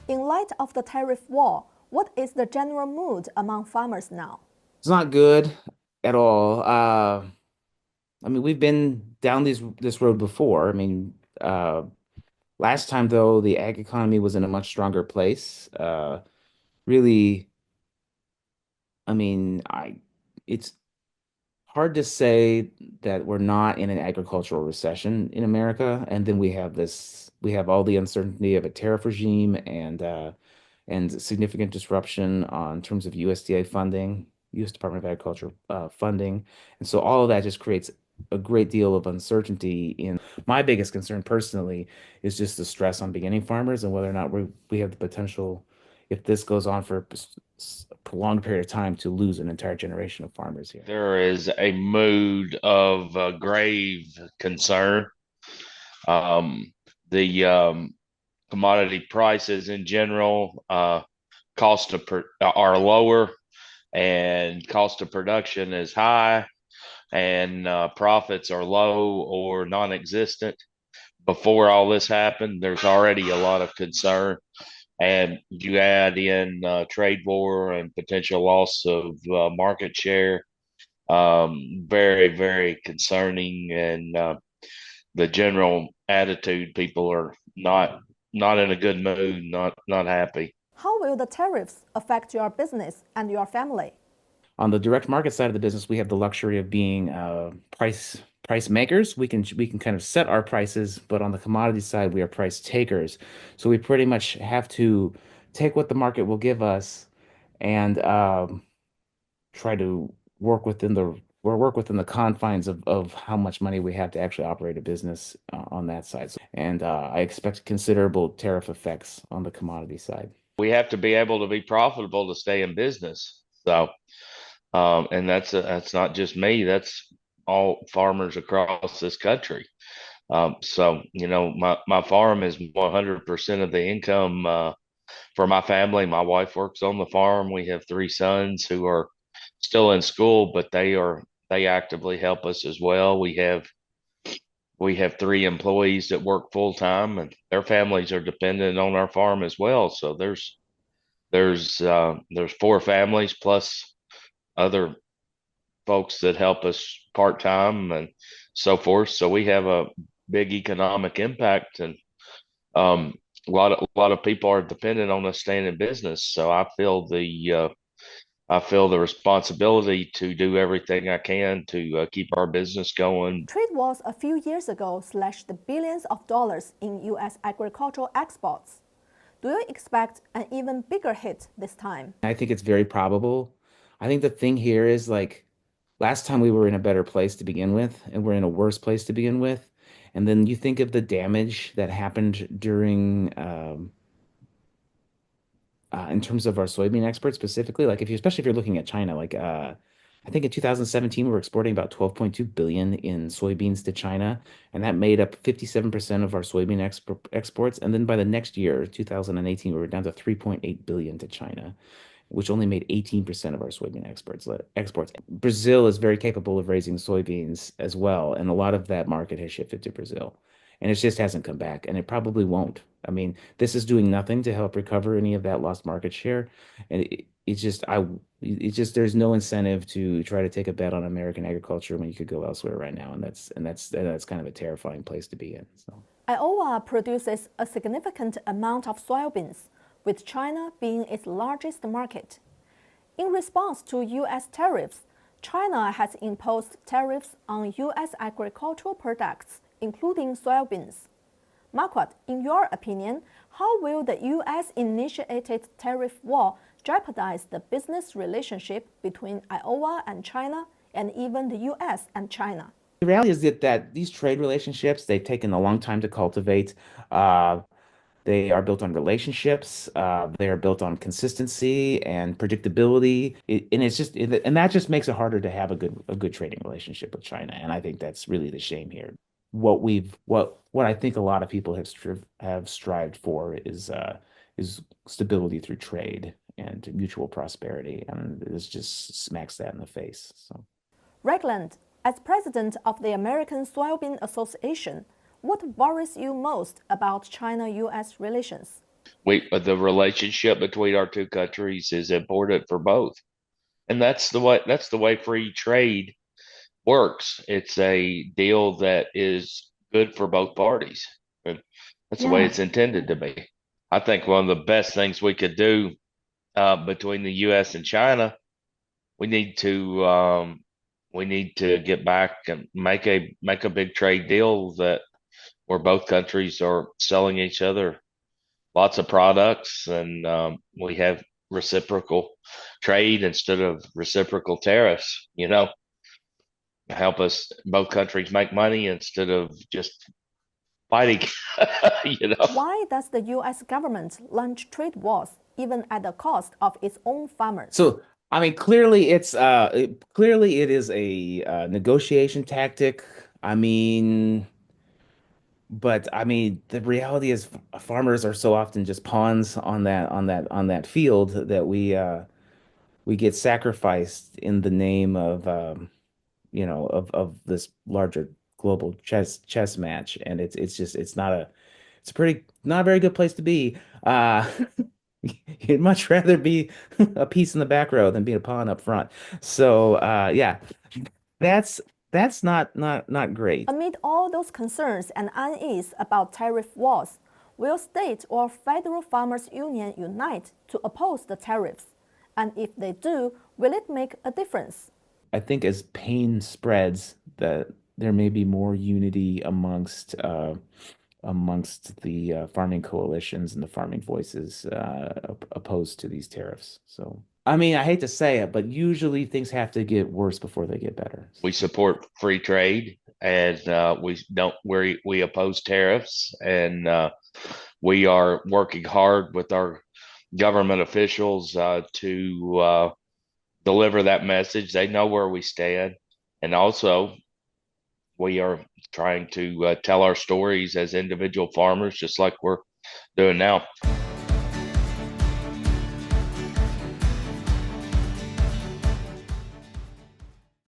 In light of the tariff war, what is the general mood among farmers now? It's not good at all. I mean, we've been down this road before. I mean, last time though, the ag economy was in a much stronger place. Really, I mean, it's hard to say that we're not in an agricultural recession in America, and then we have all the uncertainty of a tariff regime and significant disruption on terms of USDA funding, U.S. Department of Agriculture funding. And so all of that just creates a great deal of uncertainty in my biggest concern personally is just the stress on beginning farmers and whether or not we have the potential, if this goes on for a prolonged period of time, to lose an entire generation of farmers here. There is a mood of grave concern. Um, the commodity prices in general, are lower, and cost of production is high, and profits are low or non-existent. Before all this happened, there's already a lot of concern, and you add in trade war and potential loss of market share. Very, very concerning, and the general attitude, people are not in a good mood, not happy. How will the tariffs affect your business and your family? On the direct market side of the business, we have the luxury of being price makers. We can kind of set our prices, but on the commodity side, we are price takers. So we pretty much have to take what the market will give us and try to work within the confines of how much money we have to actually operate a business on that side. And I expect considerable tariff effects on the commodity side. We have to be able to be profitable to stay in business. So, and that's not just me. That's all farmers across this country. So, my farm is 100% of the income for my family. My wife works on the farm. We have three sons who are still in school, but they actively help us as well. We have three employees that work full time, and their families are dependent on our farm as well. So there's four families plus other folks that help us part time and so forth. So we have a big economic impact, and a lot of people are dependent on us staying in business. So I feel the responsibility to do everything I can to keep our business going. Trade wars a few years ago slashed billions of dollars in U.S. agricultural exports. Do you expect an even bigger hit this time? I think it's very probable. I think the thing here is like last time we were in a better place to begin with, and we're in a worse place to begin with. And then you think of the damage that happened during in terms of our soybean exports specifically, like especially if you're looking at China, I think in 2017 we were exporting about 12.2 billion in soybeans to China, and that made up 57% of our soybean exports. And then by the next year, 2018, we were down to 3.8 billion to China, which only made 18% of our soybean exports. Brazil is very capable of raising soybeans as well, and a lot of that market has shifted to Brazil. And it just hasn't come back, and it probably won't. I mean, this is doing nothing to help recover any of that lost market share. And it's just there's no incentive to try to take a bet on American agriculture when you could go elsewhere right now, and that's kind of a terrifying place to be in. So. Iowa produces a significant amount of soybeans, with China being its largest market. In response to U.S. tariffs, China has imposed tariffs on U.S. agricultural products, including soybeans. Marquard, in your opinion, how will the U.S.-initiated tariff war jeopardize the business relationship between Iowa and China, and even the U.S. and China? The reality is that these trade relationships, they've taken a long time to cultivate. Uh, They are built on relationships. They are built on consistency and predictability. And that just makes it harder to have a good trading relationship with China. And I think that's really the shame here. What I think a lot of people have strived for is stability through trade and mutual prosperity, and this just smacks that in the face. So. Ragland, as president of the American Soybean Association, what worries you most about China-U.S. relations? the relationship between our two countries is important for both. And that's the way free trade works. It's a deal that is good for both parties. And that's the way Yeah. it's intended to be. I think one of the best things we could do between the U.S. and China, we need to get back and make a big trade deal that where both countries are selling each other lots of products, and we have reciprocal trade instead of reciprocal tariffs. Help us both countries make money instead of just fighting. Why does the U.S. government launch trade wars even at the cost of its own farmers? So, I mean, clearly clearly it is a negotiation tactic. I mean, but I mean, the reality is farmers are so often just pawns on that field that we get sacrificed in the name of of this larger global chess match, and it's just it's a pretty not a very good place to be. You'd much rather be a piece in the back row than be a pawn up front. So yeah, that's not great. Amid all those concerns and unease about tariff wars, will state or federal farmers' union unite to oppose the tariffs? And if they do, will it make a difference? I think as pain spreads, that there may be more unity amongst the farming coalitions and the farming voices opposed to these tariffs. So, I mean, I hate to say it, but usually things have to get worse before they get better. We support free trade, and we oppose tariffs, and we are working hard with our government officials to deliver that message. They know where we stand, and also we are trying to tell our stories as individual farmers, just like we're doing now.